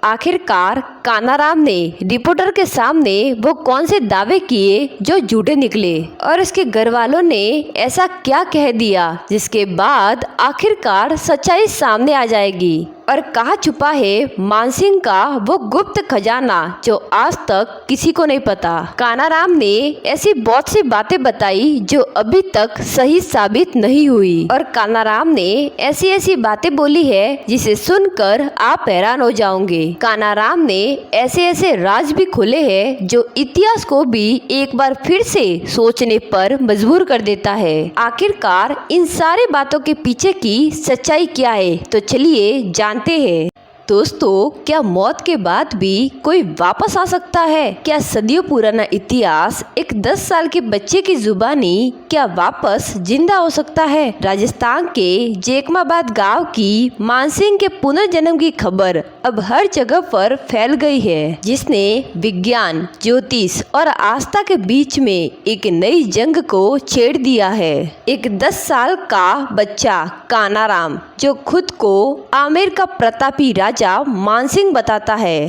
आखिरकार कानाराम ने रिपोर्टर के सामने वो कौन से दावे किए जो झूठे निकले और उसके घर वालों ने ऐसा क्या कह दिया जिसके बाद आखिरकार सच्चाई सामने आ जाएगी और कहाँ छुपा है मानसिंह का वो गुप्त खजाना जो आज तक किसी को नहीं पता। कानाराम ने ऐसी बहुत सी बातें बताई जो अभी तक सही साबित नहीं हुई और कानाराम ने ऐसी ऐसी बातें बोली है जिसे सुनकर आप हैरान हो जाओगे। कानाराम ने ऐसे ऐसे राज भी खोले हैं जो इतिहास को भी एक बार फिर से सोचने पर मजबूर कर देता है। आखिरकार इन सारी बातों के पीछे की सच्चाई क्या है, तो चलिए जानते हैं। दोस्तों, क्या मौत के बाद भी कोई वापस आ सकता है? क्या सदियों पुराना इतिहास एक 10 साल के बच्चे की जुबानी क्या वापस जिंदा हो सकता है? राजस्थान के जेकमाबाद गांव की मानसिंह के पुनर्जन्म की खबर अब हर जगह पर फैल गई है, जिसने विज्ञान, ज्योतिष और आस्था के बीच में एक नई जंग को छेड़ दिया है। एक 10 साल का बच्चा कानाराम जो खुद को आमेर का प्रतापी राजा मानसिंह बताता है,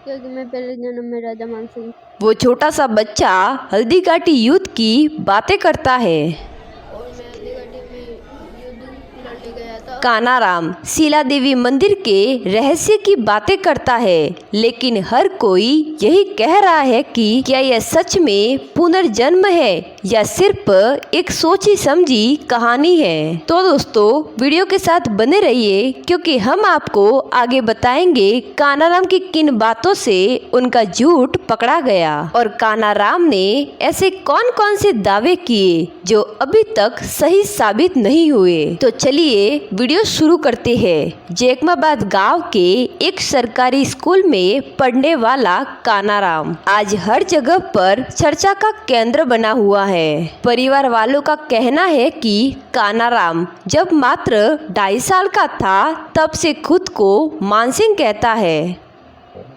क्योंकि मैं पहले जन्म में राजा मानसिंह। वो छोटा सा बच्चा हल्दी घाटी युद्ध की बातें करता है और मैं हल्दी घाटी में युद्ध लड़ने गया था। कानाराम शिला देवी मंदिर के रहस्य की बातें करता है, लेकिन हर कोई यही कह रहा है कि क्या यह सच में पुनर्जन्म है या सिर्फ एक सोची समझी कहानी है। तो दोस्तों, वीडियो के साथ बने रहिए क्योंकि हम आपको आगे बताएंगे कानाराम की किन बातों से उनका झूठ पकड़ा गया और कानाराम ने ऐसे कौन कौन से दावे किए जो अभी तक सही साबित नहीं हुए। तो चलिए वीडियो शुरू करते हैं। जेकमाबाद गांव के एक सरकारी स्कूल में पढ़ने वाला कानाराम आज हर जगह पर चर्चा का केंद्र बना हुआ है। परिवार वालों का कहना है कि कानाराम जब मात्र 2.5 साल का था तब से खुद को मानसिंह कहता है।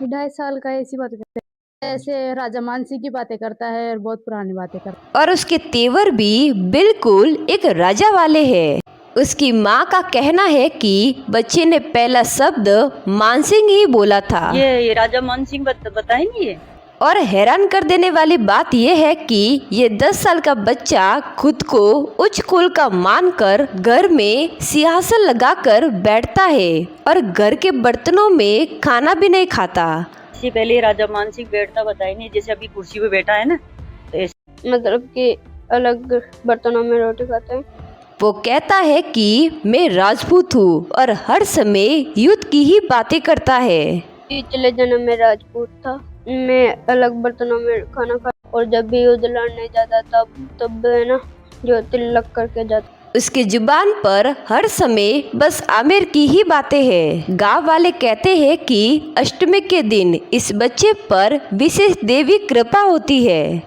2.5 साल का ऐसी बात करता है, ऐसे राजा मानसिंह की बातें करता है और बहुत पुरानी बातें करता है और उसके तेवर भी बिल्कुल एक राजा वाले हैं। उसकी माँ का कहना है कि बच्चे ने पहला शब्द मानसिंह ही बोला था। ये राजा मानसिंह बताए नहीं है। और हैरान कर देने वाली बात यह है कि ये 10 साल का बच्चा खुद को उच्च कुल का मानकर घर में सिंहासन लगाकर बैठता है और घर के बर्तनों में खाना भी नहीं खाता। इससे पहले राजा मानसिंह बैठता बताए नहीं, जैसे अभी कुर्सी पे बैठा है ना, तो मतलब कि अलग बर्तनों में रोटी खाते हैं। वो कहता है कि मैं राजपूत हूँ और हर समय युद्ध की ही बातें करता है। पिछले जन्म में राजपूत था, मैं अलग बर्तनों में खाना खा और जब भी युद्ध लड़ने जाता तब है ना जो तिलक करके जाता। उसके जुबान पर हर समय बस आमेर की ही बातें हैं। गांव वाले कहते हैं कि अष्टमी के दिन इस बच्चे पर विशेष देवी कृपा होती है,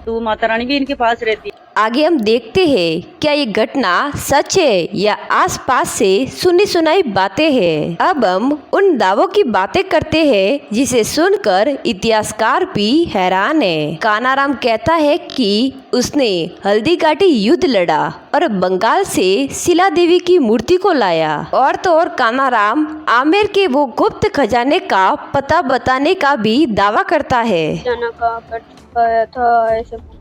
तो माता रानी भी इनके पास रहती है। आगे हम देखते हैं क्या ये घटना सच है या आसपास से सुनी सुनाई बातें हैं। अब हम उन दावों की बातें करते हैं जिसे सुनकर इतिहासकार भी हैरान है। कानाराम कहता है कि उसने हल्दी घाटी युद्ध लड़ा और बंगाल से शिला देवी की मूर्ति को लाया। और तो और कानाराम आमेर के वो गुप्त खजाने का पता बताने का भी दावा करता है। जाना कहाँ पर छुपाया था ऐसे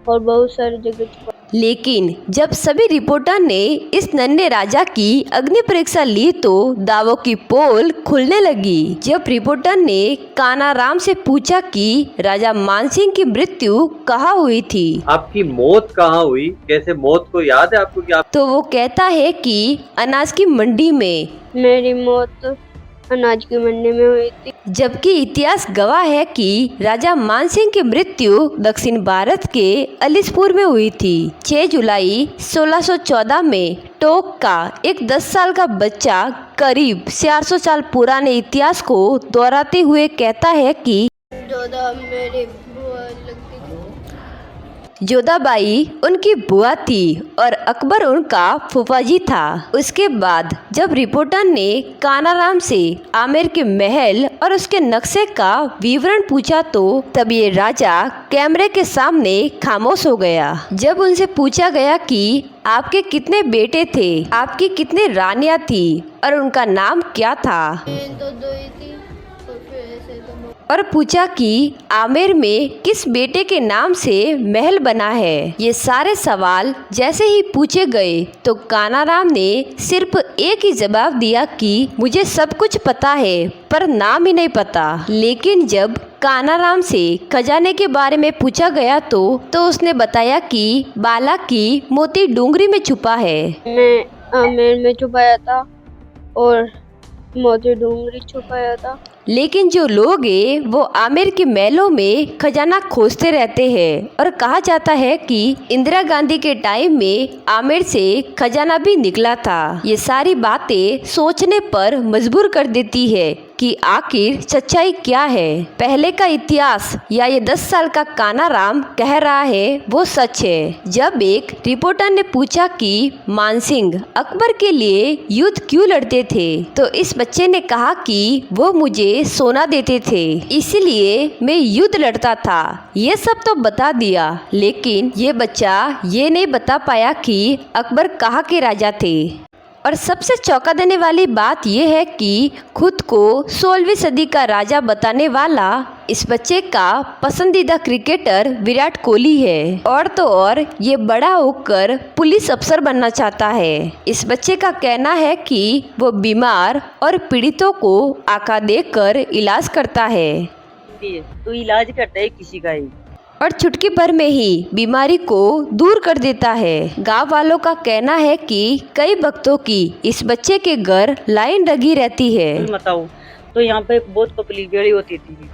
और बहुत सारी जगह। लेकिन जब सभी रिपोर्टर ने इस नन्हे राजा की अग्नि परीक्षा ली तो दावों की पोल खुलने लगी। जब रिपोर्टर ने कानाराम से पूछा कि राजा मानसिंह की मृत्यु कहाँ हुई थी, आपकी मौत कहाँ हुई, कैसे मौत को याद है आपको क्या? तो वो कहता है कि अनाज की मंडी में। मेरी मौत अनाज की मंडी में हुई थी। जबकि इतिहास गवाह है कि राजा मानसिंह की मृत्यु दक्षिण भारत के अलीसपुर में हुई थी। 6 जुलाई 1614 में टोक का एक 10 साल का बच्चा करीब 400 साल पुराने इतिहास को दोहराते हुए कहता है कि मेरी बुआ लगती थी। जोधाबाई उनकी बुआ थी और अकबर उनका फूफा जी था। उसके बाद जब रिपोर्टर ने कानाराम से आमेर के महल और उसके नक्शे का विवरण पूछा तो तब ये राजा कैमरे के सामने खामोश हो गया। जब उनसे पूछा गया कि आपके कितने बेटे थे, आपकी कितनी रानियां थी और उनका नाम क्या था, तो दो ही थी और फिर ऐसे तो और पूछा कि आमेर में किस बेटे के नाम से महल बना है, ये सारे सवाल जैसे ही पूछे गए तो कानाराम ने सिर्फ एक ही जवाब दिया कि मुझे सब कुछ पता है पर नाम ही नहीं पता। लेकिन जब कानाराम से खजाने के बारे में पूछा गया तो उसने बताया कि बाला की मोती डूंगरी में छुपा है। मैं आमेर में छुपाया था और मोती डूंगरी छुपाया था। लेकिन जो लोग हैं वो आमेर के महलों में खजाना खोजते रहते हैं और कहा जाता है कि इंदिरा गांधी के टाइम में आमेर से खजाना भी निकला था। ये सारी बातें सोचने पर मजबूर कर देती है कि आखिर सच्चाई क्या है। पहले का इतिहास या ये 10 साल का कानाराम कह रहा है वो सच है। जब एक रिपोर्टर ने पूछा कि मानसिंह अकबर के लिए युद्ध क्यों लड़ते थे तो इस बच्चे ने कहा कि वो मुझे सोना देते थे इसलिए मैं युद्ध लड़ता था। ये सब तो बता दिया लेकिन ये बच्चा ये नहीं बता पाया कि अकबर कहाँ के राजा थे। और सबसे चौंका देने वाली बात यह है कि खुद को 16वीं सदी का राजा बताने वाला इस बच्चे का पसंदीदा क्रिकेटर विराट कोहली है। और तो और ये बड़ा होकर पुलिस अफसर बनना चाहता है। इस बच्चे का कहना है कि वो बीमार और पीड़ितों को आका देकर इलाज करता है तो इलाज करता है किसी का ही और चुटकी भर में ही बीमारी को दूर कर देता है। गांव वालों का कहना है कि कई भक्तों की इस बच्चे के घर लाइन लगी रहती है। बताओ तो यहाँ पे बहुत पब्लिक भीड़ होती थी।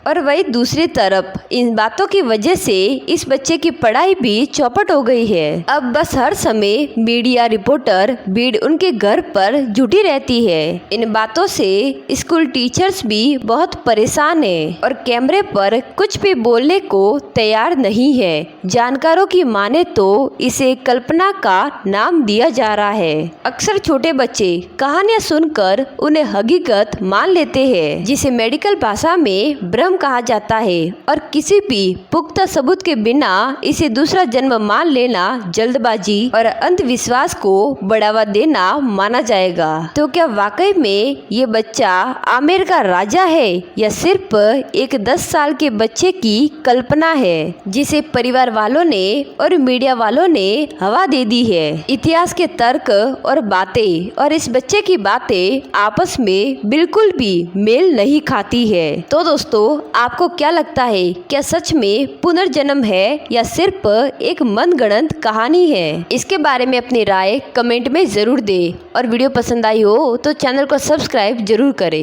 और वही दूसरी तरफ इन बातों की वजह से इस बच्चे की पढ़ाई भी चौपट हो गई है। अब बस हर समय मीडिया रिपोर्टर भीड़ उनके घर पर जुटी रहती है। इन बातों से स्कूल टीचर्स भी बहुत परेशान है और कैमरे पर कुछ भी बोलने को तैयार नहीं है। जानकारों की माने तो इसे कल्पना का नाम दिया जा रहा है। अक्सर छोटे बच्चे कहानियाँ सुनकर उन्हें हकीकत मान लेते हैं जिसे मेडिकल भाषा में भ्रम कहा जाता है और किसी भी पुख्ता सबूत के बिना इसे दूसरा जन्म मान लेना जल्दबाजी और अंधविश्वास को बढ़ावा देना माना जाएगा। तो क्या वाकई में ये बच्चा आमेर का राजा है या सिर्फ एक 10 साल के बच्चे की कल्पना है जिसे परिवार वालों ने और मीडिया वालों ने हवा दे दी है। इतिहास के तर्क और बातें और इस बच्चे की बातें आपस में बिल्कुल भी मेल नहीं खाती है। तो दोस्तों आपको क्या लगता है, क्या सच में पुनर्जन्म है या सिर्फ एक मनगढ़ंत कहानी है? इसके बारे में अपनी राय कमेंट में जरूर दें और वीडियो पसंद आई हो तो चैनल को सब्सक्राइब जरूर करें।